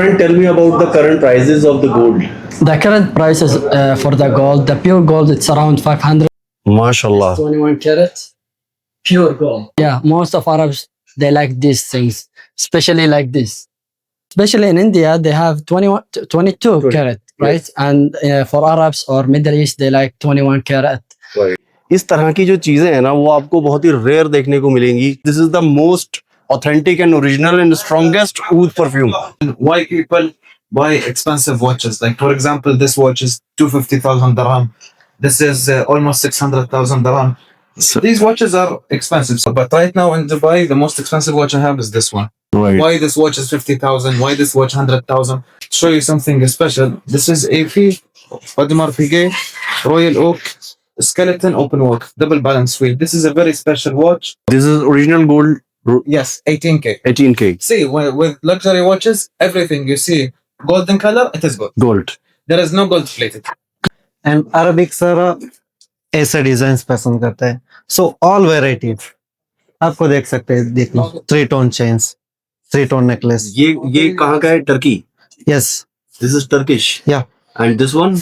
Tell me about the current prices of the gold. The current prices for the gold, the pure gold, it's around 500. MashaAllah. 21 karat, pure gold. Yeah, most of Arabs, they like these things, especially like this. Especially in India, they have 21, 22 karat, right? Yes. And for Arabs or Middle East, they like 21 karat. इस तरह की जो चीजें हैं ना वो आपको बहुत ही रेयर देखने को मिलेंगी. This is the most authentic and original and strongest oud perfume. Why people buy expensive watches? Like for example, this watch is 250,000 dirham. This is almost 600,000 dirham. These watches are expensive. But right now in Dubai, the most expensive watch I have is this one. Right. Why this watch is 50,000? Why this watch 100,000? Show you something special. This is AP Audemars Piguet Royal Oak skeleton open work double balance wheel. This is a very special watch. This is original gold. Yes, 18K. 18K See, with luxury watches, everything you see golden color, it is gold. gold. There is no gold plated. And Arabic sir ऐसे design पसंद करते हैं. So all varieties आपको देख सकते हैं. देख लो 3 टोन चेन्स, 3 टोन नेकलेस. ये कहाँ का है? Turkey. Yes, this is Turkish. Yeah and this one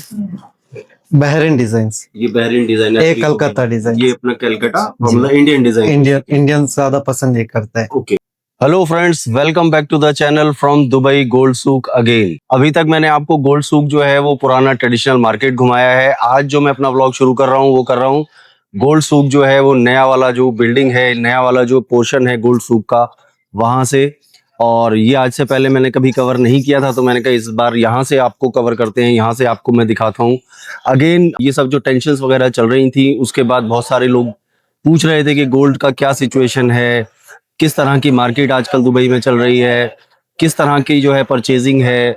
Bahrain designs. ये बहरीन डिजाइन है. ये कलकत्ता डिजाइन. ये अपना कलकत्ता मतलब इंडियन डिजाइन. इंडियन ज्यादा पसंद ये करता है. Okay. Hello friends, welcome back to the channel from Dubai gold souk again. अभी तक मैंने आपको गोल्ड सूक जो है वो पुराना ट्रेडिशनल मार्केट घुमाया है. आज जो मैं अपना व्लॉग शुरू कर रहा हूँ वो कर रहा हूँ गोल्ड सूक जो है वो नया वाला जो बिल्डिंग है, नया वाला जो पोर्शन है गोल्ड सूक का, वहां से. और ये आज से पहले मैंने कभी कवर नहीं किया था, तो मैंने कहा इस बार यहाँ से आपको कवर करते हैं, यहाँ से आपको मैं दिखाता हूँ. अगेन ये सब जो टेंशन्स वगैरह चल रही थी उसके बाद बहुत सारे लोग पूछ रहे थे कि गोल्ड का क्या सिचुएशन है, किस तरह की मार्केट आजकल दुबई में चल रही है, किस तरह की जो है परचेजिंग है,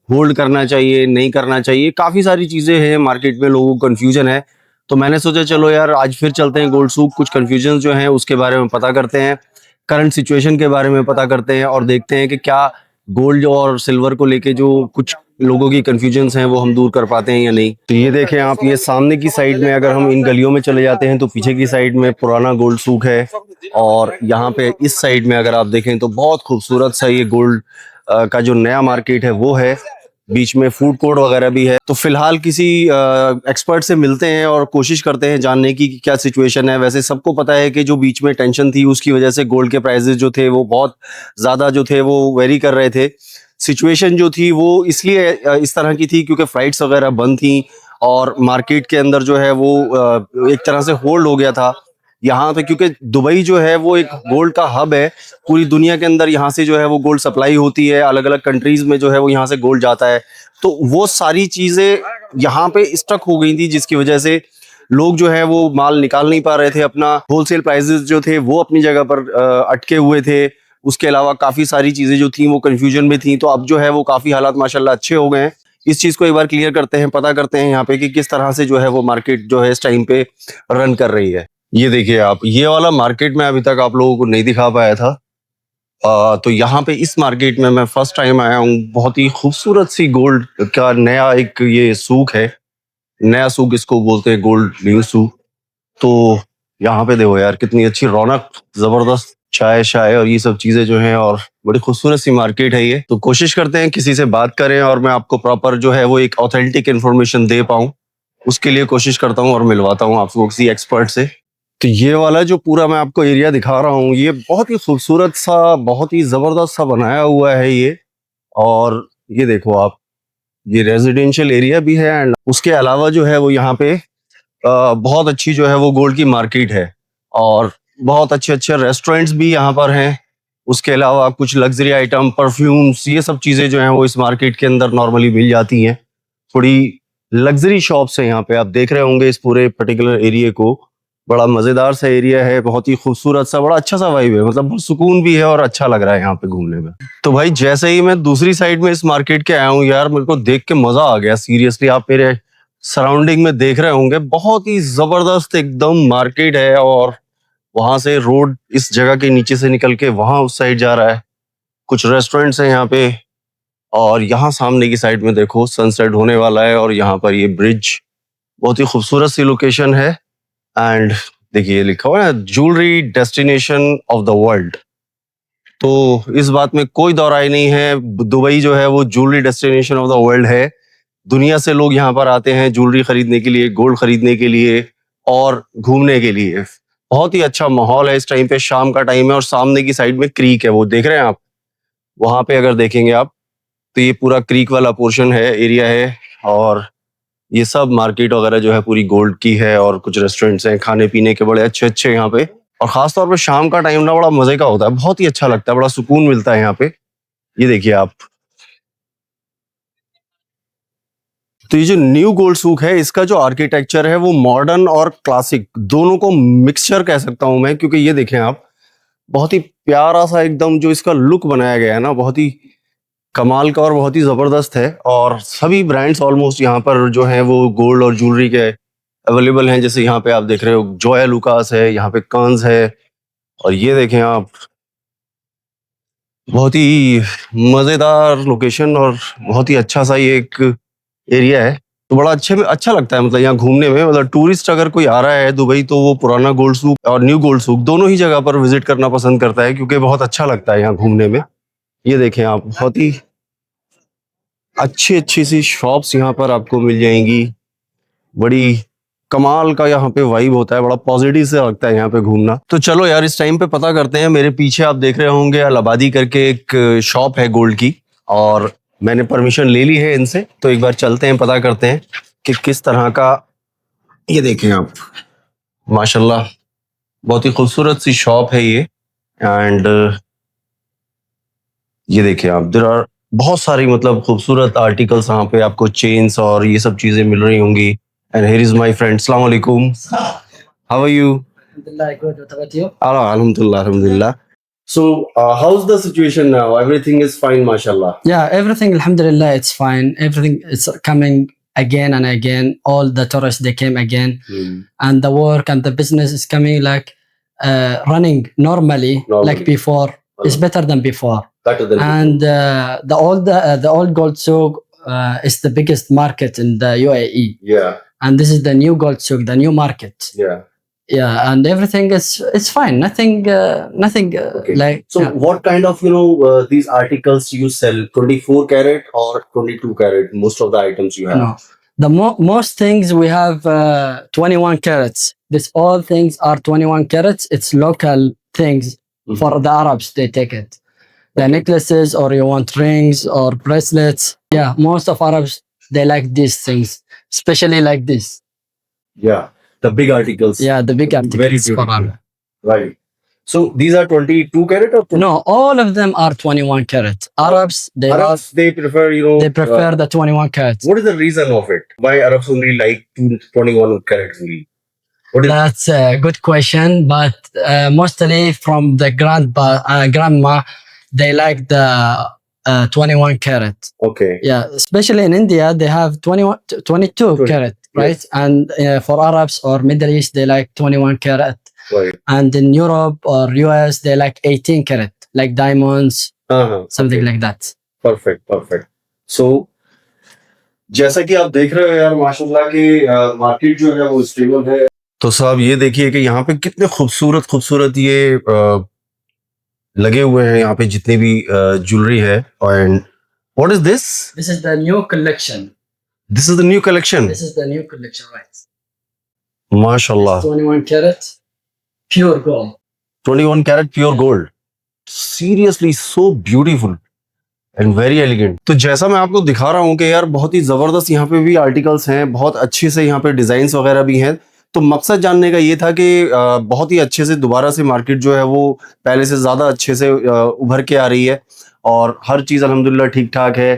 होल्ड करना चाहिए नहीं करना चाहिए, काफ़ी सारी चीज़ें हैं मार्केट में, लोगों को कन्फ्यूजन है. तो मैंने सोचा चलो यार आज फिर चलते हैं गोल्ड सूक, कुछ कन्फ्यूजन जो हैं उसके बारे में पता करते हैं, करंट सिचुएशन के बारे में पता करते हैं और देखते हैं कि क्या गोल्ड और सिल्वर को लेके जो कुछ लोगों की कन्फ्यूजन्स हैं वो हम दूर कर पाते हैं या नहीं. तो ये देखें आप, ये सामने की साइड में अगर हम इन गलियों में चले जाते हैं तो पीछे की साइड में पुराना गोल्ड सूक है, और यहाँ पे इस साइड में अगर आप देखें तो बहुत खूबसूरत सा ये गोल्ड का जो नया मार्केट है वो है. बीच में फूड कोर्ट वगैरह भी है. तो फिलहाल किसी एक्सपर्ट से मिलते हैं और कोशिश करते हैं जानने की कि क्या सिचुएशन है. वैसे सबको पता है कि जो बीच में टेंशन थी उसकी वजह से गोल्ड के प्राइसेस जो थे वो बहुत ज़्यादा जो थे वो वेरी कर रहे थे. सिचुएशन जो थी वो इसलिए इस तरह की थी क्योंकि फ्लाइट्स वगैरह बंद थी और मार्केट के अंदर जो है वो एक तरह से होल्ड हो गया था यहाँ पे, क्योंकि दुबई जो है वो एक गोल्ड का हब है. पूरी दुनिया के अंदर यहाँ से जो है वो गोल्ड सप्लाई होती है, अलग अलग कंट्रीज में जो है वो यहाँ से गोल्ड जाता है. तो वो सारी चीज़ें यहाँ पे स्टक हो गई थी जिसकी वजह से लोग जो है वो माल निकाल नहीं पा रहे थे. अपना होलसेल प्राइसेस जो थे वो अपनी जगह पर अटके हुए थे. उसके अलावा काफ़ी सारी चीज़ें जो थी वो कन्फ्यूजन में थी. तो अब जो है वो काफ़ी हालात माशाल्लाह अच्छे हो गए हैं. इस चीज़ को एक बार क्लियर करते हैं, पता करते हैं यहाँ पे कि किस तरह से जो है वो मार्केट जो है इस टाइम पे रन कर रही है. ये देखिए आप, ये वाला मार्केट में अभी तक आप लोगों को नहीं दिखा पाया था. तो यहाँ पे इस मार्केट में मैं फर्स्ट टाइम आया हूँ. बहुत ही खूबसूरत सी गोल्ड का नया एक ये सूक है, नया सूक इसको बोलते हैं, गोल्ड न्यू सूक. तो यहाँ पे देखो यार कितनी अच्छी रौनक, जबरदस्त चाय शाय और ये सब चीजें जो हैं, और बड़ी खूबसूरत सी मार्केट है ये. तो कोशिश करते हैं किसी से बात करें और मैं आपको प्रॉपर जो है वो एक ऑथेंटिक इन्फॉर्मेशन दे पाऊँ. उसके लिए कोशिश करता हूँ और मिलवाता हूँ आपको किसी एक्सपर्ट से. तो ये वाला जो पूरा मैं आपको एरिया दिखा रहा हूँ ये बहुत ही खूबसूरत सा, बहुत ही ज़बरदस्त सा बनाया हुआ है ये. और ये देखो आप, ये रेजिडेंशियल एरिया भी है एंड उसके अलावा जो है वो यहाँ पे बहुत अच्छी जो है वो गोल्ड की मार्केट है और बहुत अच्छे अच्छे रेस्टोरेंट्स भी यहाँ पर हैं. उसके अलावा कुछ लग्जरी आइटम, परफ्यूम्स, ये सब चीज़ें जो हैं वो इस मार्केट के अंदर नॉर्मली मिल जाती हैं. थोड़ी लग्जरी शॉप्स हैं यहाँ पे, आप देख रहे होंगे इस पूरे पर्टिकुलर एरिया को. बड़ा मज़ेदार सा एरिया है, बहुत ही खूबसूरत सा, बड़ा अच्छा सा वाइब है, मतलब सुकून भी है और अच्छा लग रहा है यहाँ पे घूमने में. तो भाई जैसे ही मैं दूसरी साइड में इस मार्केट के आया हूँ यार, मेरे को देख के मज़ा आ गया सीरियसली. आप मेरे सराउंडिंग में देख रहे होंगे, बहुत ही ज़बरदस्त एकदम मार्केट है. और वहाँ से रोड इस जगह के नीचे से निकल के वहाँ उस साइड जा रहा है. कुछ रेस्टोरेंट्स हैं यहाँ पे, और यहाँ सामने की साइड में देखो सनसेट होने वाला है और यहाँ पर ये ब्रिज, बहुत ही खूबसूरत सी लोकेशन है. एंड देखिए लिखा हुआ है jewellery destination of the world. तो इस बात में कोई दो राय नहीं है, दुबई जो है वो jewellery destination of the world है। दुनिया से लोग यहाँ पर आते हैं ज्वेलरी खरीदने के लिए, गोल्ड खरीदने के लिए और घूमने के लिए। बहुत ही अच्छा माहौल है इस टाइम पे, शाम का टाइम है और सामने की साइड में क्रीक है, वो देख रहे हैं आप, वहां पे अगर देखेंगे आप तो ये पूरा क्रीक वाला पोर्शन है, एरिया है। और ये सब मार्केट वगैरह जो है पूरी गोल्ड की है और कुछ रेस्टोरेंट्स हैं खाने पीने के बड़े अच्छे अच्छे यहाँ पे। और खास तौर पे शाम का टाइम ना बड़ा मजे का होता है, बहुत ही अच्छा लगता है, बड़ा सुकून मिलता है यहाँ पे। ये देखिए आप, तो ये जो न्यू गोल्ड सूक है इसका जो आर्किटेक्चर है वो मॉडर्न और क्लासिक दोनों को मिक्सचर कह सकता हूं मैं, क्योंकि ये देखें आप, बहुत ही प्यारा सा एकदम जो इसका लुक बनाया गया है ना, बहुत ही कमाल का और बहुत ही जबरदस्त है। और सभी ब्रांड्स ऑलमोस्ट यहाँ पर जो हैं वो गोल्ड और ज्वेलरी के अवेलेबल हैं। जैसे यहाँ पे आप देख रहे हो जॉय लुकास है, यहाँ पे कंस है, और ये देखें आप, बहुत ही मजेदार लोकेशन और बहुत ही अच्छा सा ये एक एरिया है। तो बड़ा अच्छा लगता है मतलब यहाँ घूमने में। मतलब टूरिस्ट अगर कोई आ रहा है दुबई तो वो पुराना गोल्ड सूक और न्यू गोल्ड सूक दोनों ही जगह पर विजिट करना पसंद करता है, क्योंकि बहुत अच्छा लगता है यहाँ घूमने में। ये देखें आप, बहुत ही अच्छी अच्छी सी शॉप्स यहाँ पर आपको मिल जाएंगी। बड़ी कमाल का यहाँ पे वाइब होता है, बड़ा पॉजिटिव से लगता है यहाँ पे घूमना। तो चलो यार इस टाइम पे पता करते हैं। मेरे पीछे आप देख रहे होंगे अल आबादी करके एक शॉप है गोल्ड की, और मैंने परमिशन ले ली है इनसे, तो एक बार चलते हैं पता करते हैं कि किस तरह का। ये देखें आप, माशाल्लाह बहुत ही खूबसूरत सी शॉप है ये। एंड ये देखें आप, देयर आर बहुत सारी मतलब खूबसूरत आर्टिकल्स यहाँ पे आपको, चेन्स और ये सब चीजें मिल रही होंगी। And here is my friend, अस्सलाम वालेकुम, how are you? Alhamdulillah, good. What about you? Alhamdulillah, alhamdulillah. So, how's the situation now? Everything is fine, mashallah. Yeah, everything, alhamdulillah, it's fine. Everything is coming again and again. All the tourists, they came again. And the work and the business is coming like running normally, Normally. like before. It's better than before. Better than And the old gold souk is the biggest market in the UAE. yeah, And this is the new gold souk, the new market. yeah. Yeah, and everything is it's fine. Nothing Okay. like. So, yeah. what kind of these articles you sell? 24 karat or 22 karat? Most of the items you have. No, the most things we have 21 carats. This all things are 21 carats. It's local things Mhm. for the Arabs. They take it. The necklaces, or you want rings or bracelets. Yeah, most of Arabs they like these things, especially like this. Yeah, the big articles. Yeah, the big articles. Very for beautiful. Arab. Right. So these are 22 karat or 20? No, all of them are 21 carats. Arabs they Arabs, they prefer, they prefer the 21 carats. what is the reason of it? Why Arabs only like 21 carats only? What is That's a good question, but mostly from the grandma, they like the 21 carat. okay? Yeah, especially in India, they have 22 carat, right? Yes. And for Arabs or Middle East, they like 21 carat. Right. And in Europe or US, they like 18 carat, like diamonds, something okay. like that. Perfect, perfect. So, जैसा कि आप देख रहे हो यार, माशाल्लाह कि market जो है वो स्टेबल है। तो साहब ये देखिए कि यहाँ पे कितने खूबसूरत खूबसूरत ये लगे हुए हैं यहाँ पे जितने भी ज्वेलरी है। And what is this? This is the new collection. This is the new collection. This is the new collection, right? माशाल्लाह, 21 carat, pure gold. 21 carat pure gold, seriously so beautiful and very elegant. तो जैसा मैं आपको दिखा रहा हूँ कि यार बहुत ही जबरदस्त यहाँ पे भी आर्टिकल्स हैं, बहुत अच्छे से यहाँ पे डिजाइन्स वगैरह भी हैं। तो मकसद जानने का ये था कि बहुत ही अच्छे से दोबारा से मार्केट जो है वो पहले से ज़्यादा अच्छे से उभर के आ रही है, और हर चीज़ अल्हम्दुलिल्लाह ठीक ठाक है।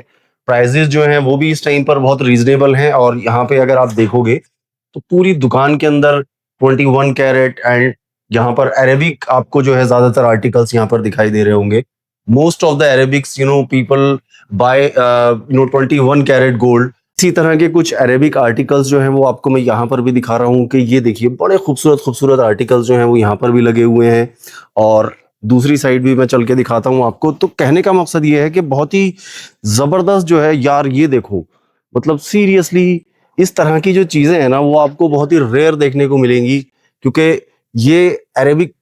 प्राइजेस जो हैं वो भी इस टाइम पर बहुत रीजनेबल हैं, और यहाँ पे अगर आप देखोगे तो पूरी दुकान के अंदर 21 कैरेट एंड यहाँ पर अरेबिक आपको जो है ज़्यादातर आर्टिकल्स यहाँ पर दिखाई दे रहे होंगे। Most of the Arabics people buy 21 carat gold. इसी तरह के कुछ अरेबिक आर्टिकल्स जो हैं वो आपको मैं यहाँ पर भी दिखा रहा हूँ कि ये देखिए बड़े खूबसूरत खूबसूरत आर्टिकल्स जो हैं वो यहाँ पर भी लगे हुए हैं, और दूसरी साइड भी मैं चल के दिखाता हूँ आपको। तो कहने का मकसद ये है कि बहुत ही ज़बरदस्त जो है यार, ये देखो मतलब सीरियसली इस तरह की जो चीज़ें हैं ना वो आपको बहुत ही रेयर देखने को मिलेंगी, क्योंकि ये अरेबिक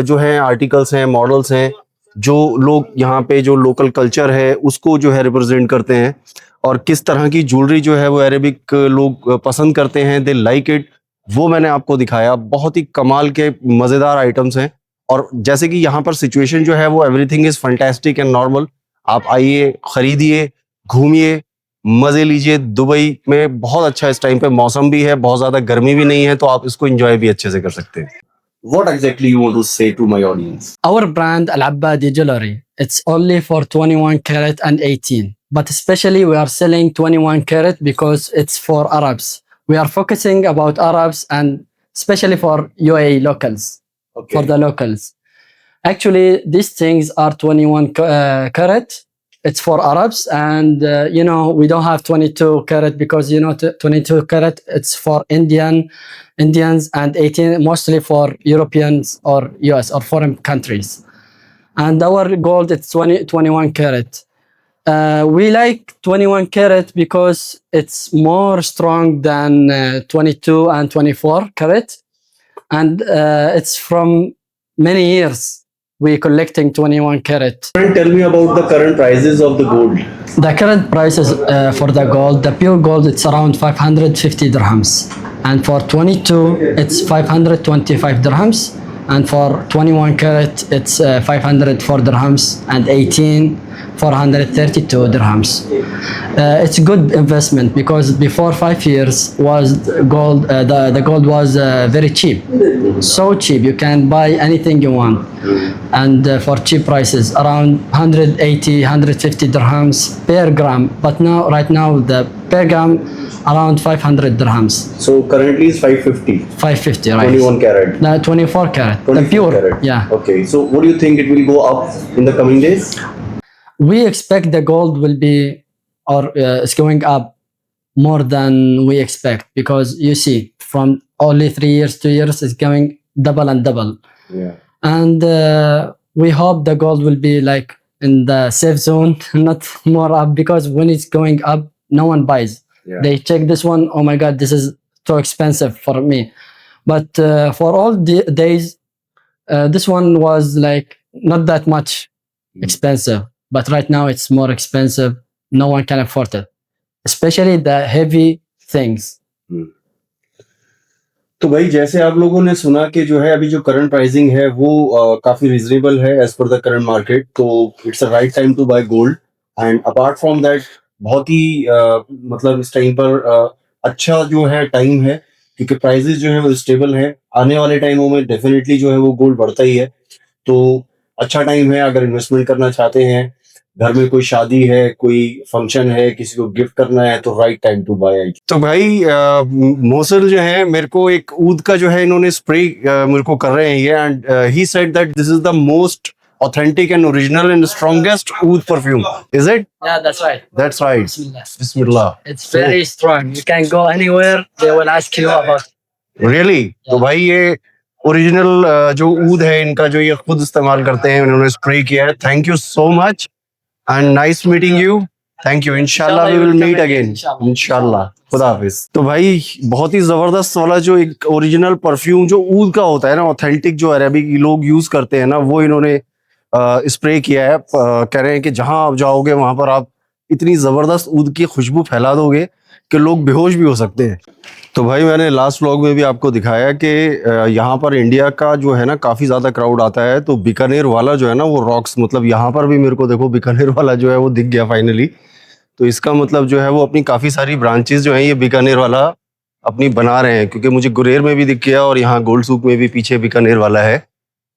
जो हैं आर्टिकल्स हैं, मॉडल्स हैं, जो लोग यहाँ पे जो लोकल कल्चर है उसको जो है रिप्रेजेंट करते हैं, और किस तरह की ज्वेलरी जो है वो अरेबिक लोग पसंद करते हैं, दे लाइक इट, वो मैंने आपको दिखाया। बहुत ही कमाल के मज़ेदार आइटम्स हैं। और जैसे कि यहाँ पर सिचुएशन जो है वो everything is fantastic and normal. आप आइए, खरीदिए, घूमिए, मज़े लीजिए। दुबई में बहुत अच्छा इस टाइम पे मौसम भी है, बहुत ज़्यादा गर्मी भी नहीं है, तो आप इसको एंजॉय भी अच्छे से कर सकते हैं। What exactly you want to say to my audience? Our brand Al Abbadi Jewelry, it's only for 21 karat and 18. But especially we are selling 21 karat because it's for Arabs. We are focusing about Arabs and especially for UAE locals, for the locals. Actually, these things are 21 karat. It's for Arabs, and we don't have 22 karat because 22 karat it's for Indians, and 18 mostly for Europeans or US or foreign countries. And our gold it's 21 karat. We like 21 karat because it's more strong than 22 and 24 karat, and it's from many years we collecting 21 karat. Tell me about the current prices of the gold. The current prices for the gold, the pure gold, it's around 550 dirhams, and for 22 it's 525 dirhams, and for 21 karat it's 504 dirhams, and 18 432 dirhams. It's good investment because before 5 years was gold, the gold was very cheap, so cheap you can buy anything you want, and for cheap prices around 180 150 dirhams per gram. But now right now the per gram around 500 dirhams. So currently it's 550. 550, right? 21 carat. No, 24 karat, the 24 pure carat. yeah. Okay. So what do you think it will go up in the coming days? We expect the gold will be, or it's going up more than we expect, because you see from only 3 years 2 years it's going double and double. Yeah. And we hope the gold will be like in the safe zone, not more up, because when it's going up no one buys. Yeah. They check this one, oh my god, this is too expensive for me. But for all the days this one was like not that much expensive, but right now it's more expensive. No one can afford it, especially the heavy things. तो भाई जैसे आप लोगों ने सुना कि जो है अभी जो करंट प्राइसिंग है वो काफी रीजनेबल है as per the current market, तो it's a right time to buy gold. And apart from that बहुत ही मतलब इस टाइम पर अच्छा जो है टाइम है, क्योंकि प्राइसेस जो है वो स्टेबल है। आने वाले टाइमों में डेफिनेटली जो है वो गोल्ड बढ़ता ही है, तो अच्छा टाइम है अगर इन्वेस्टमेंट करना चाहते हैं। घर में कोई शादी है, कोई फंक्शन है, किसी को गिफ्ट करना है, तो राइट टाइम टू बाय। तो भाई मोसल जो है मेरे को एक ऊद का जो है इन्होंने स्प्रे मेरे को कर रहे हैं ये, and he said that this is the most authentic and original and strongest oud perfume. Is it? Yeah, that's right. That's right. Bismillah. Bismillah. It's very strong. You can go anywhere, they will ask you about. Really? तो भाई ये original जो ऊद है इनका, जो ये खुद इस्तेमाल करते हैं, इन्होंने स्प्रे किया है। Thank you so much and nice meeting you. Thank you. इंशाल्लाह वी विल मीट अगेन। इंशाल्लाह। खुदा हाफिज। तो भाई बहुत ही जबरदस्त वाला जो एक ओरिजिनल परफ्यूम जो ऊद का होता है ना, ऑथेंटिक जो अरेबिक लोग यूज करते हैं ना, वो इन्होंने स्प्रे किया है। कह रहे हैं कि जहां आप जाओगे वहां पर आप इतनी जबरदस्त ऊद की खुशबू फैला दोगे कि लोग बेहोश भी हो सकते हैं। तो भाई मैंने लास्ट व्लॉग में भी आपको दिखाया कि यहाँ पर इंडिया का जो है ना काफ़ी ज़्यादा क्राउड आता है, तो बीकानेर वाला जो है ना वो रॉक्स, मतलब यहाँ पर भी मेरे को देखो बीकानेर वाला जो है वो दिख गया फाइनली। तो इसका मतलब जो है वो अपनी काफ़ी सारी ब्रांचेस जो हैं ये बीकानेर वाला अपनी बना रहे हैं, क्योंकि मुझे गुरेर में भी दिख गया और यहाँ गोल्ड सूक में भी पीछे बीकानेर वाला है।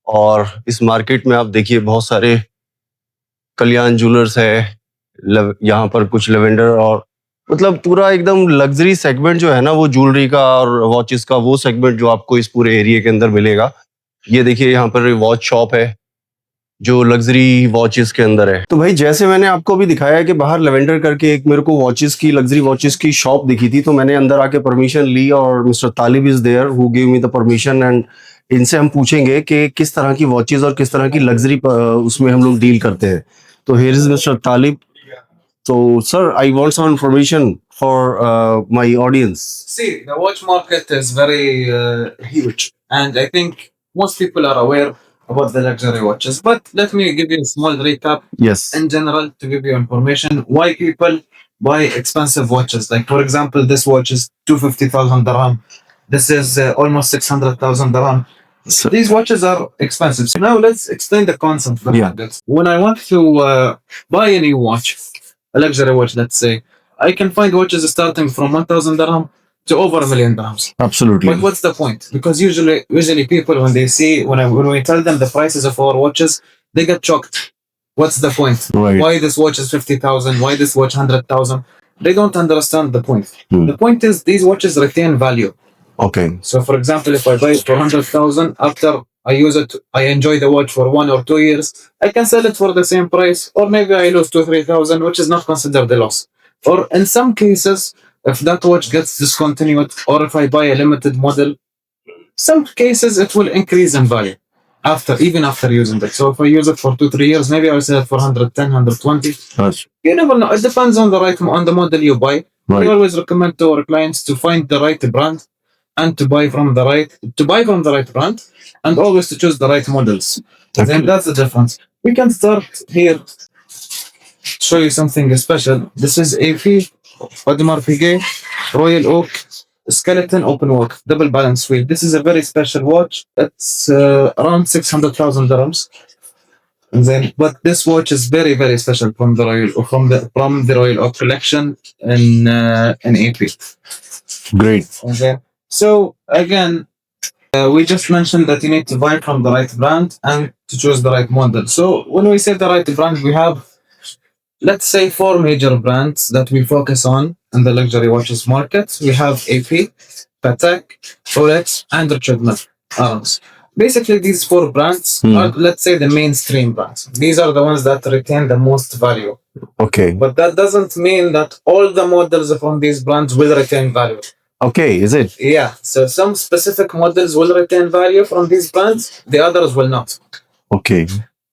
और इस मार्केट में आप देखिए बहुत सारे कल्याण ज्वेलर्स है, यहाँ पर कुछ लेवेंडर, और मतलब पूरा एकदम लग्जरी सेगमेंट जो है ना वो ज्वेलरी का और वॉचेस का, वो सेगमेंट जो आपको इस पूरे एरिया के अंदर मिलेगा। ये देखिए यहाँ पर वॉच शॉप है जो लग्जरी वॉचेस के अंदर है। तो भाई जैसे मैंने आपको भी दिखाया कि बाहर लेवेंडर करके एक मेरे को वॉचेस की, लग्जरी वॉचेस की शॉप दिखी थी, तो मैंने अंदर आके परमिशन ली और mister Talib is there who give me the permission, and इनसे हम पूछेंगे कि किस तरह की वॉचेस और किस तरह की लग्जरी उसमें हम लोग डील करते हैं। तो here is mister Talib. So, sir, I want some information for my audience. See, the watch market is very huge, and I think most people are aware about the luxury watches. But let me give you a small recap Yes. in general to give you information why people buy expensive watches. Like for example, this watch is 250,000 dirham. This is almost 600,000 dirham. So, These watches are expensive. So now let's explain the concept behind it. When I want to buy a new watch, a luxury watch, let's say, I can find watches starting from 1,000 dirham to over a million dirhams. absolutely. But what's the point? Because usually people when they see when we tell them the prices of our watches, they get shocked. What's the point? Right. Why this watch is 50,000? Why this watch 100,000? They don't understand the point. Hmm. The point is these watches retain value. Okay. So for example, if I buy it for 100,000, after I use it, I enjoy the watch for 1 or 2 years, I can sell it for the same price, or maybe I lose 2-3,000, which is not considered a loss. Or in some cases, if that watch gets discontinued, or if I buy a limited model, some cases it will increase in value even after using it. So if I use it for 2-3 years, maybe I'll sell it for 110, 120. That's You never know. It depends on the model you buy. We right. always recommend to our clients to find the right brand and to buy from the right brand, and always to choose the right models. Okay. Then that's the difference. We can start here. Show you something special. This is AP Audemars Piguet Royal Oak Skeleton Open Work Double Balance Wheel. This is a very special watch. It's around 600,000 dirhams. And then, but this watch is very, very special from the Royal Oak collection in AP. Great. Okay. So again, we just mentioned that you need to buy from the right brand and to choose the right model. So when we say the right brand, we have, let's say, 4 major brands that we focus on in the luxury watches market. We have AP, Patek, Rolex, and Richard Mille Arms. Basically, these 4 brands are, let's say, the mainstream brands. These are the ones that retain the most value. Okay. But that doesn't mean that all the models from these brands will retain value. Okay. Is it? Yeah, so some specific models will retain value from these brands, the others will not. Okay.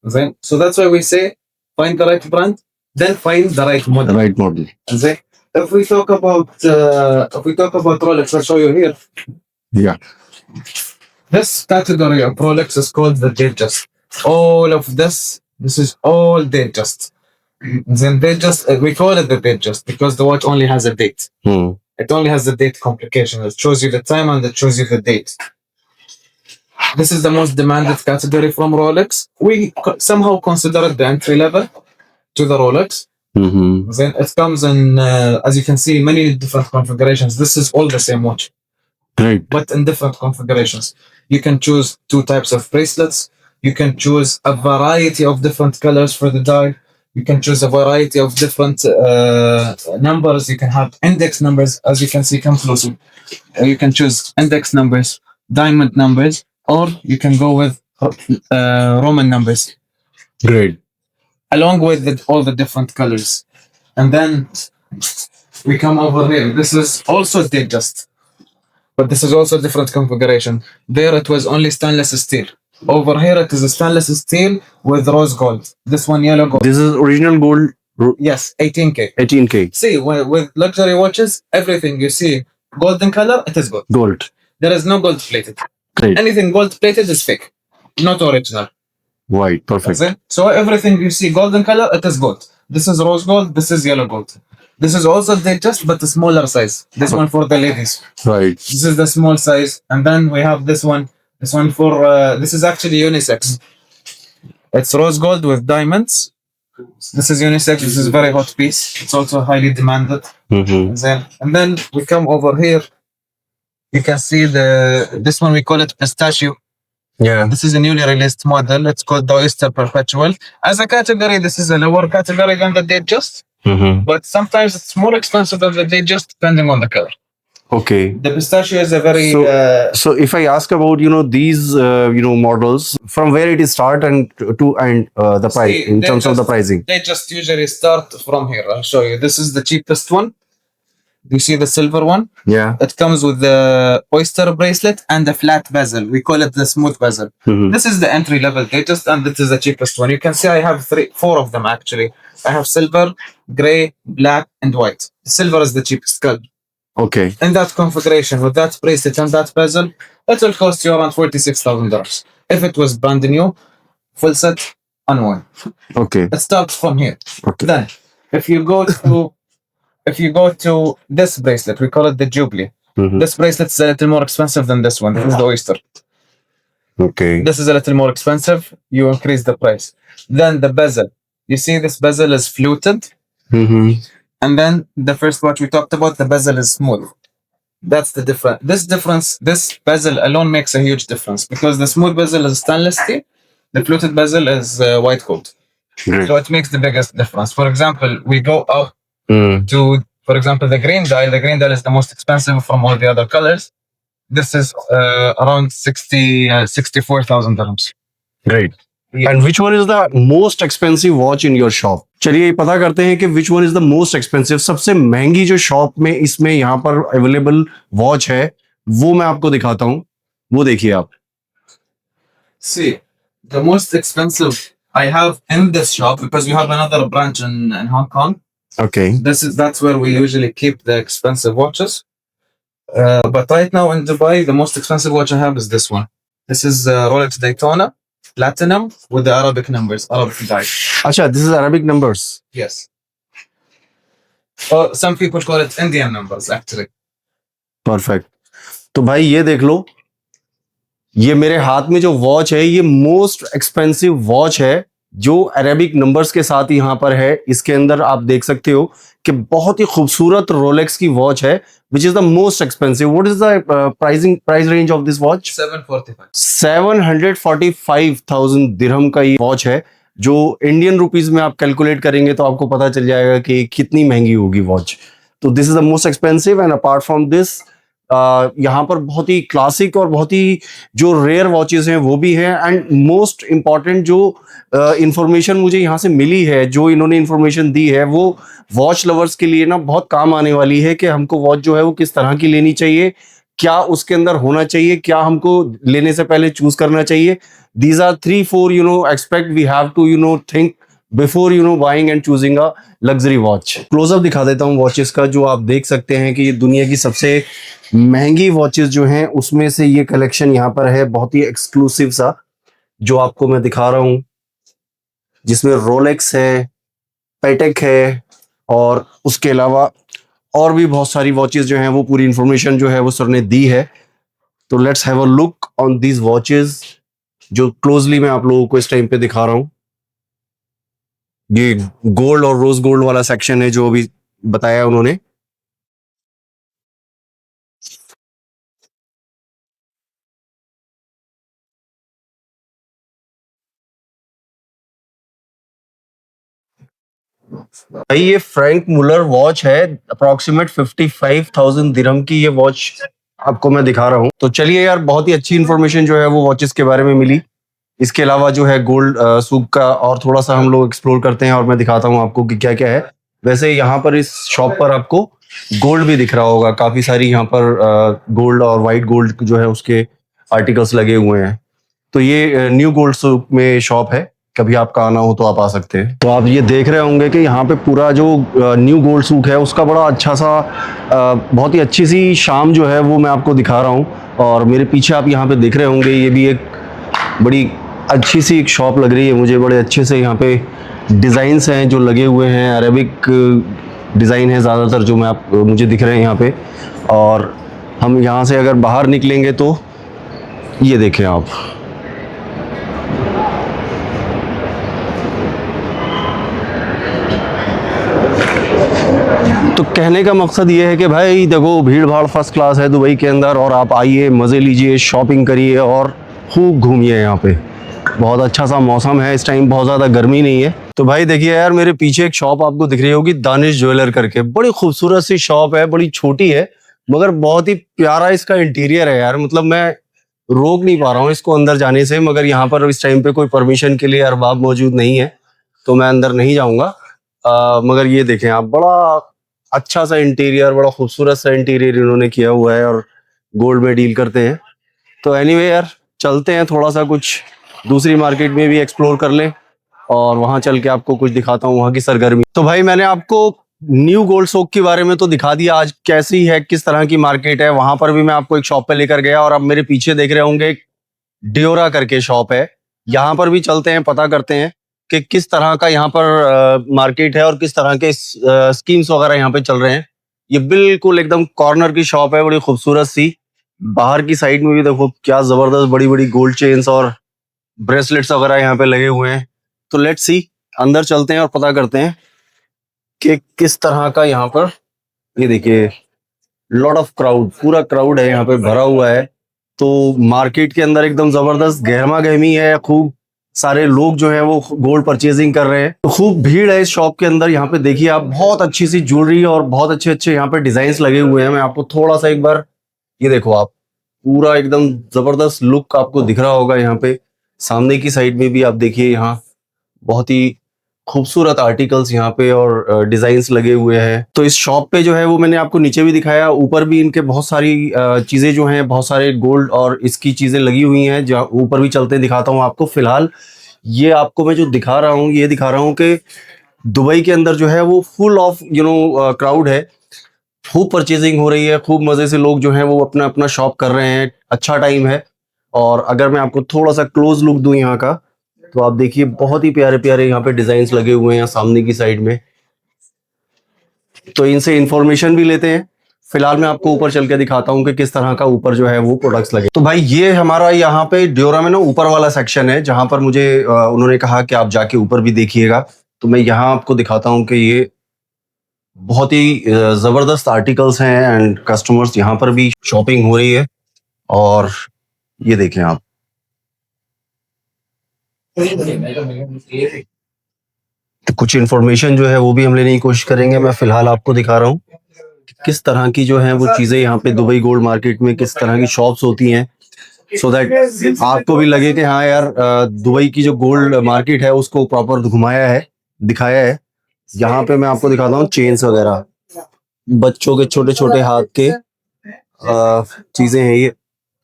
Okay? So that's why we say find the right brand, then find the right The model. right model. Okay? If we talk about Rolex, I'll show you here. Yeah. This category of Rolex is called the Datejust. All of this is all Datejust. Then Datejust, we call it the Datejust because the watch only has a date. Hmm. It only has the date complication. It shows you the time and it shows you the date. This is the most demanded category from Rolex. We somehow consider it the entry level to the Rolex. Mm-hmm. Then it comes in, as you can see, many different configurations. This is all the same watch, Great. but in different configurations. You can choose 2 types of bracelets. You can choose a variety of different colors for the dial. You can choose a variety of different numbers. You can have index numbers, as you can see, come closer. You can choose index numbers, diamond numbers, or you can go with Roman numbers, Great. along with all the different colors. And then we come over here. This is also Datejust, but this is also a different configuration. There it was only stainless steel. Over here it is a stainless steel with rose gold. This one yellow gold. This is original gold. Yes, 18K. 18K See, with luxury watches, everything you see golden color, it is gold. gold. There is no gold plated. Great. Anything gold plated is fake, not original. White. Perfect. That's it. So everything you see golden color, it is gold. This is rose gold. This is yellow gold. This is also Datejust, but a smaller size. This one for the ladies. Right. This is the small size, and then we have this one. This one for this is actually unisex. It's rose gold with diamonds. This is unisex. This is very hot piece. It's also highly demanded. Mm-hmm. And then we come over here. You can see this one, we call it pistachio. Yeah. This is a newly released model. It's called the Oyster Perpetual. As a category, this is a lower category than the Datejust, Mm-hmm. but sometimes it's more expensive than the Datejust depending on the color. Okay. The pistachio is a very So if I ask about these models, from where it is start and the price See, in they terms of the just- pricing. they just usually start from here. I'll show you. This is the cheapest one. You see the silver one? Yeah. It comes with the oyster bracelet and the flat bezel. We call it the smooth bezel. Mm-hmm. This is the entry level Datejust, and this is the cheapest one. You can see I have 4 of them actually. I have silver, gray, black, and white. Silver is the cheapest color. Okay. In that configuration, with that bracelet and that bezel, it will cost you around $46,000. If it was brand new, full set on one. Okay. It starts from here. Okay. Then, if you go to this bracelet, we call it the Jubilee. Mhm. This bracelet's a little more expensive than this one. This is the Oyster. Okay. This is a little more expensive. You increase the price. Then the bezel. You see, this bezel is fluted, Mhm. and then the first watch we talked about, the bezel is smooth. That's the difference. This bezel alone makes a huge difference because the smooth bezel is stainless steel. The fluted bezel is white gold. Great. So it makes the biggest difference. For example, we go up Mm. to, for example, the green dial. The green dial is the most expensive from all the other colors. This is around 64,000 dirhams. Great. Yeah. And which one is the most expensive watch in your shop? चलिए पता करते हैं कि which one is the most expensive, सबसे महंगी जो shop में इसमें यहाँ पर अवेलेबल वॉच है वो मैं आपको दिखाता हूँ, वो देखिए आप. See, the most expensive I have in this shop, because we have another branch in Hong Kong. Okay. That's where we usually keep the expensive watches. But right now in Dubai, the most expensive watch I have is this one. This is Rolex Daytona Platinum with the Arabic numbers, Arabic dial. अच्छा, this is Arabic numbers. Yes. Or some people call it Indian numbers, actually. Perfect. तो भाई ये देख लो, ये मेरे हाथ में जो वॉच है ये मोस्ट एक्सपेंसिव वॉच है जो अरेबिक नंबर्स के साथ यहाँ पर है. इसके अंदर आप देख सकते हो कि बहुत ही खूबसूरत रोलेक्स की वॉच है which is the most expensive. What is the price range of this watch? 745. 745,000 दिरहम का ये वॉच है जो इंडियन रुपीज में आप कैलकुलेट करेंगे तो आपको पता चल जाएगा कि कितनी महंगी होगी वॉच. तो this is the most expensive. And apart from this यहाँ पर बहुत ही क्लासिक और बहुत ही जो रेयर वॉचेस हैं वो भी हैं. एंड मोस्ट इम्पॉर्टेंट जो इंफॉर्मेशन मुझे यहाँ से मिली है, जो इन्होंने इंफॉर्मेशन दी है वो वॉच लवर्स के लिए ना बहुत काम आने वाली है कि हमको वॉच जो है वो किस तरह की लेनी चाहिए, क्या उसके अंदर होना चाहिए, क्या हमको लेने से पहले चूज करना चाहिए. These are 3-4 aspect we have to think before buying and choosing a luxury watch. Close up दिखा देता हूँ वॉचेस का, जो आप देख सकते हैं कि ये दुनिया की सबसे महंगी वॉचेस जो हैं उसमें से ये कलेक्शन यहाँ पर है, बहुत ही एक्सक्लूसिव सा जो आपको मैं दिखा रहा हूँ, जिसमें रोलेक्स है, पैटेक है और उसके अलावा और भी बहुत सारी वॉचेस जो हैं वो पूरी इंफॉर्मेशन जो है वो सर ने दी है. तो let's have a look on these watches जो क्लोजली मैं आप लोगों को इस टाइम पे दिखा रहा हूँ. ये गोल्ड और रोज गोल्ड वाला सेक्शन है जो अभी बताया उन्होंने. भाई ये फ्रैंक मुलर वॉच है, अप्रोक्सीमेट 55,000 दिरहम की ये वॉच आपको मैं दिखा रहा हूँ. तो चलिए यार, बहुत ही अच्छी इंफॉर्मेशन जो है वो वॉचेस के बारे में मिली. इसके अलावा जो है गोल्ड सूक का और थोड़ा सा हम लोग एक्सप्लोर करते हैं और मैं दिखाता हूँ आपको कि क्या क्या है. वैसे यहाँ पर इस शॉप पर आपको गोल्ड भी दिख रहा होगा, काफी सारी यहाँ पर गोल्ड और वाइट गोल्ड जो है उसके आर्टिकल्स लगे हुए हैं. तो ये न्यू गोल्ड सूक में शॉप है, कभी आपका आना हो तो आप आ सकते हैं. तो आप ये देख रहे होंगे कि यहाँ पे पूरा जो न्यू गोल्ड सूक है उसका बड़ा अच्छा सा बहुत ही अच्छी सी शाम जो है वो मैं आपको दिखा रहा हूँ. और मेरे पीछे आप यहाँ पे देख रहे होंगे ये भी एक बड़ी अच्छी सी एक शॉप लग रही है मुझे. बड़े अच्छे से यहाँ पे डिज़ाइंस हैं जो लगे हुए हैं, अरेबिक डिज़ाइन है ज़्यादातर जो मुझे दिख रहे हैं यहाँ पे. और हम यहाँ से अगर बाहर निकलेंगे तो ये देखें आप, तो कहने का मकसद ये है कि भाई देखो, भीड़ भाड़ फर्स्ट क्लास है दुबई के अंदर और आप आइए, मज़े लीजिए, शॉपिंग करिए और खूब घूमिए. यहाँ पे बहुत अच्छा सा मौसम है इस टाइम, बहुत ज़्यादा गर्मी नहीं है. तो भाई देखिए यार, मेरे पीछे एक शॉप आपको दिख रही होगी, दानिश ज्वेलर करके. बड़ी खूबसूरत सी शॉप है, बड़ी छोटी है मगर बहुत ही प्यारा इसका इंटीरियर है यार. मतलब मैं रोक नहीं पा रहा हूँ इसको अंदर जाने से, मगर यहाँ पर इस टाइम पे कोई परमिशन के लिए अरबाब मौजूद नहीं है तो मैं अंदर नहीं जाऊँगा. मगर ये देखें आप, बड़ा अच्छा सा इंटीरियर, बड़ा खूबसूरत सा इंटीरियर इन्होंने किया हुआ है और गोल्ड में डील करते हैं. तो एनीवे यार, चलते हैं थोड़ा सा कुछ दूसरी मार्केट में भी एक्सप्लोर कर लें और वहां चल के आपको कुछ दिखाता हूँ वहां की सरगर्मी. तो भाई मैंने आपको न्यू गोल्ड सूक के बारे में तो दिखा दिया, आज कैसी है, किस तरह की मार्केट है. वहां पर भी मैं आपको एक शॉप पे लेकर गया और अब मेरे पीछे देख रहे होंगे एक डियोरा करके शॉप है यहाँ पर भी चलते हैं, पता करते हैं कि किस तरह का यहाँ पर मार्केट है और किस तरह के स्कीम्स वगैरह यहाँ पे चल रहे हैं। ये बिल्कुल एकदम कॉर्नर की शॉप है, बड़ी खूबसूरत सी। बाहर की साइड में भी देखो क्या जबरदस्त बड़ी बड़ी गोल्ड चेन्स और ब्रेसलेट्स वगैरह यहाँ पे लगे हुए हैं। तो लेट्स सी, अंदर चलते हैं और पता करते हैं कि किस तरह का यहाँ पर, ये देखिए लॉट ऑफ क्राउड, पूरा क्राउड है यहाँ पे भरा हुआ है। तो मार्केट के अंदर एकदम जबरदस्त गहमा गहमी है, खूब सारे लोग जो है वो गोल्ड परचेजिंग कर रहे हैं। तो खूब भीड़ है इस शॉप के अंदर। यहाँ पे देखिए आप, बहुत अच्छी सी ज्वेलरी और बहुत अच्छे अच्छे यहाँ पे डिजाइन लगे हुए हैं। मैं आपको थोड़ा सा एक बार, ये देखो आप, पूरा एकदम जबरदस्त लुक आपको दिख रहा होगा। यहाँ पे सामने की साइड में भी आप देखिए, यहाँ बहुत ही खूबसूरत आर्टिकल्स यहाँ पे और डिजाइन्स लगे हुए हैं। तो इस शॉप पे जो है वो मैंने आपको नीचे भी दिखाया, ऊपर भी इनके बहुत सारी चीजें जो हैं, बहुत सारे गोल्ड और इसकी चीजें लगी हुई हैं। जहाँ ऊपर भी चलते दिखाता हूँ आपको। फिलहाल ये आपको मैं जो दिखा रहा हूँ, ये दिखा रहा हूँ कि दुबई के अंदर जो है वो फुल ऑफ क्राउड है, खूब परचेजिंग हो रही है, खूब मजे से लोग जो हैं वो अपना अपना शॉप कर रहे हैं। अच्छा टाइम है। और अगर मैं आपको थोड़ा सा क्लोज लुक दूं यहाँ का, तो आप देखिए बहुत ही प्यारे प्यारे यहाँ पे डिजाइन्स लगे हुए हैं सामने की साइड में। तो इनसे इंफॉर्मेशन भी लेते हैं। फिलहाल मैं आपको ऊपर चल के दिखाता हूँ कि किस तरह का ऊपर जो है वो प्रोडक्ट्स लगे। तो भाई ये हमारा यहाँ पे डियोरा में ना ऊपर वाला सेक्शन है, जहां पर मुझे उन्होंने कहा कि आप जाके ऊपर भी देखिएगा। तो मैं यहाँ आपको दिखाता हूँ कि ये बहुत ही जबरदस्त आर्टिकल्स हैं एंड कस्टमर्स यहाँ पर भी शॉपिंग हो रही है। और ये देखें आप, तो कुछ इन्फॉर्मेशन जो है वो भी हम लेने की कोशिश करेंगे। मैं फिलहाल आपको दिखा रहा हूँ किस तरह की जो है वो चीजें यहाँ पे दुबई गोल्ड मार्केट में किस तरह की शॉप्स होती हैं, सो दैट आपको भी लगे कि हाँ यार, दुबई की जो गोल्ड मार्केट है उसको प्रॉपर घुमाया है, दिखाया है। यहाँ पे मैं आपको दिखाता हूँ चेन्स वगैरह, बच्चों के छोटे छोटे हाथ के चीजें हैं ये।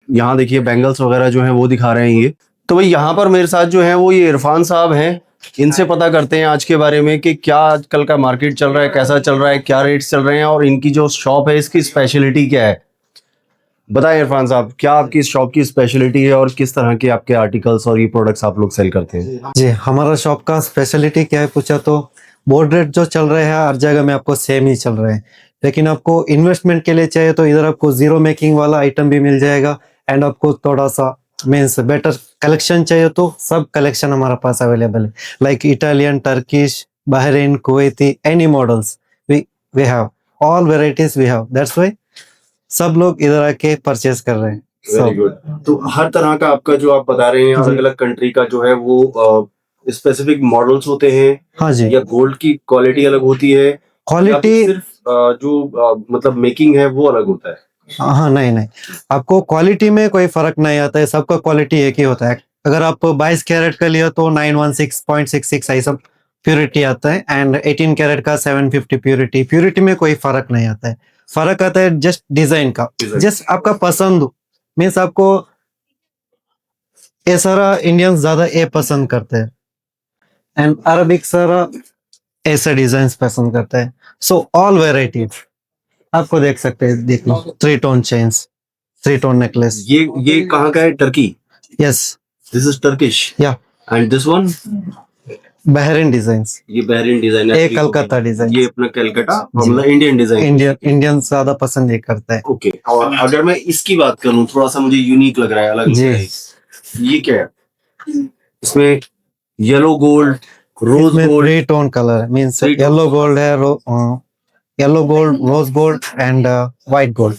यहाँ देखिए बैंगल्स वगैरह जो है वो दिखा रहे हैं ये। तो भाई यहाँ पर मेरे साथ जो है वो ये इरफान साहब हैं। इनसे पता करते हैं आज के बारे में कि क्या आजकल का मार्केट चल रहा है, कैसा चल रहा है, क्या रेट्स चल रहे हैं और इनकी जो शॉप है इसकी स्पेशलिटी क्या है। बताएं इरफान साहब, क्या आपकी इस शॉप की स्पेशलिटी है और किस तरह के आपके आर्टिकल्स और ये प्रोडक्ट्स आप लोग सेल करते हैं। जी, हमारा शॉप का स्पेशलिटी क्या है पूछा तो बोर्ड रेट जो चल रहे हैं हर जगह में आपको सेम ही चल रहे हैं, लेकिन आपको इन्वेस्टमेंट के लिए चाहिए तो इधर आपको जीरो मेकिंग वाला आइटम भी मिल जाएगा। एंड आपको थोड़ा सा मीन्स बेटर कलेक्शन चाहिए तो सब कलेक्शन हमारे पास अवेलेबल है, like Italian, Turkish, Bahrain, Kuwaiti, any models we have all varieties we have. That's why सब लोग इधर आके परचेज कर रहे हैं। Very good. तो हर तरह का आपका जो आप बता रहे हैं अलग अलग कंट्री का जो है वो स्पेसिफिक मॉडल्स होते हैं, हाँ जी, या गोल्ड की क्वालिटी अलग होती है, क्वालिटी या सिर्फ मतलब मेकिंग है वो अलग होता है। हाँ नहीं, आपको क्वालिटी में कोई फर्क नहीं आता है, सबका क्वालिटी एक ही होता है। अगर आप 22 कैरेट का लिया तो 916.66 ऐसा प्योरिटी आता है, एंड 18 कैरेट का 750 प्योरिटी में कोई फर्क नहीं आता है। फर्क आता है जस्ट डिजाइन का, जस्ट आपका पसंद मीन्स आपको ये सारा इंडियंस ज्यादा ये पसंद करते हैं एंड अरबिक सारा ऐसे डिजाइन पसंद करते हैं। सो ऑल वेराइटीज आपको देख सकते हैं, देख लो 3 टोन चेन्स, 3 टोन नेकलेस। ये कहाँ का है? Turkey? Yes, this is Turkish. Yeah and this one, Bahrain designs, ये बहरीन डिजाइन है। ये कलकत्ता डिजाइन, ये अपना कलकत्ता, मतलब इंडियन डिजाइन। इंडियन ज्यादा पसंद ये करता है। ओके। और अगर मैं इसकी बात करूं, थोड़ा सा मुझे यूनिक लग रहा है, अलग लग जी। रहा है। ये क्या है? इसमें येलो गोल्ड, रोज इसमें gold, 3 tone colour means Three tone yellow gold है, yellow gold, rose gold and white gold.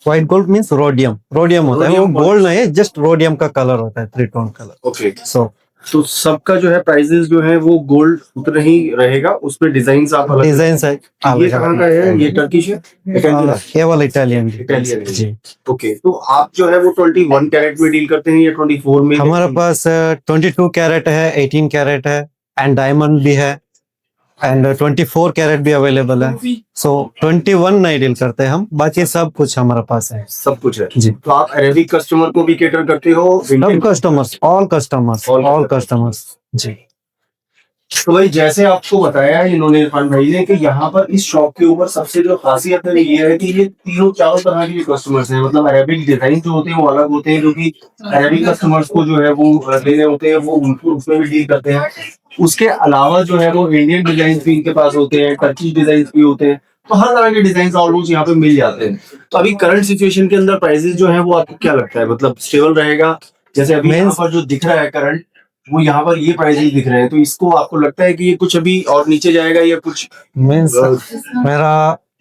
White gold means rhodium होता है, वो Rhodium गोल्ड नहीं है, जस्ट रोडियम का कलर होता है, 3 टोन कलर। ओके। सो तो सबका जो है प्राइसेस जो है वो गोल्ड उतना ही रहेगा, उसमें डिजाइन आप अलग। डिजाइन है। ये कहाँ का है? ये टर्किश है? ये वाला इटालियन इटालियन है। जी। ओके। तो आप जो है वो 21 कैरेट में डील करते हैं या 24 में? हमारे पास 22 कैरेट है, 18 कैरेट है एंड डायमंड भी है एंड 24 कैरेट भी अवेलेबल है। सो 21 नहीं डील करते हम, बाकी सब कुछ हमारे पास है। सब कुछ है जी। तो आप अरेबिक कस्टमर को भी कैटर करते हो? सब कस्टमर्स, ऑल कस्टमर्स जी। तो भाई जैसे आपको बताया इन्होंने इरफान भाई ने कि यहाँ पर इस शॉप के ऊपर सबसे जो खासियत है ये है कि ये तीनों चारों तरह के कस्टमर्स हैं, मतलब अरेबिक डिजाइन जो होते हैं वो अलग होते हैं, क्योंकि अरेबिक कस्टमर्स को जो है वो लेने होते हैं, वो उनको उसमें भी डील करते हैं। उसके अलावा जो है वो इंडियन डिजाइन भी इनके पास होते हैं, टर्किश डिजाइन भी होते हैं, तो हर तरह के डिजाइन ऑलमोस्ट यहाँ पे मिल जाते हैं। तो अभी करंट सिचुएशन के अंदर प्राइसेस जो है वो आपको क्या लगता है, मतलब स्टेबल रहेगा? जैसे अभी यहाँ पर जो दिख रहा है करंट, वो यहाँ पर ये प्राइसेस दिख रहे हैं, तो इसको आपको लगता है कि ये कुछ अभी और नीचे जाएगा या कुछ? मीन्स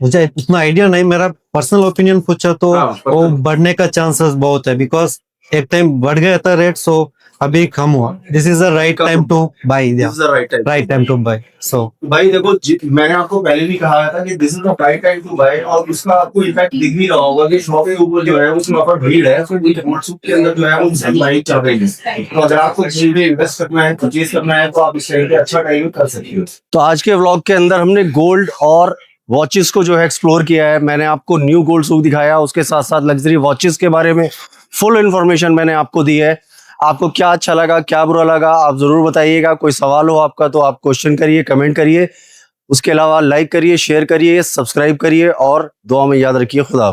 मुझे इतना आइडिया नहीं, मेरा पर्सनल ओपिनियन पूछा तो वो बढ़ने का चांसेस बहुत है, बिकॉज एक टाइम बढ़ गया था रेट, सो अभी कम हुआ। This is the right time to buy, right time to buy. So भाई देखो मैंने आपको पहले भी कहा था कि this is the right time to buy, और उसका आपको इफेक्ट दिख भी रहा होगा कि शॉप के ऊपर जो है उसमें पर भीड़ है, तो गोल्ड सूक के अंदर जो है वो लाइट चल रही है। तो अगर आपको गोल्ड में इन्वेस्ट करना है, परचेज करना है, तो आप इस टाइम पे अच्छा टाइम कर सकते हो। तो आज के व्लॉग के अंदर हमने गोल्ड और वॉचेस को जो है एक्सप्लोर किया है। मैंने आपको न्यू गोल्ड सूक दिखाया, उसके साथ साथ लग्जरी वॉचेस के बारे में फुल इन्फॉर्मेशन मैंने आपको दी है। आपको क्या अच्छा लगा, क्या बुरा लगा, आप जरूर बताइएगा। कोई सवाल हो आपका तो आप क्वेश्चन करिए, कमेंट करिए। उसके अलावा लाइक करिए, शेयर करिए, सब्सक्राइब करिए और दुआ में याद रखिए। खुदा।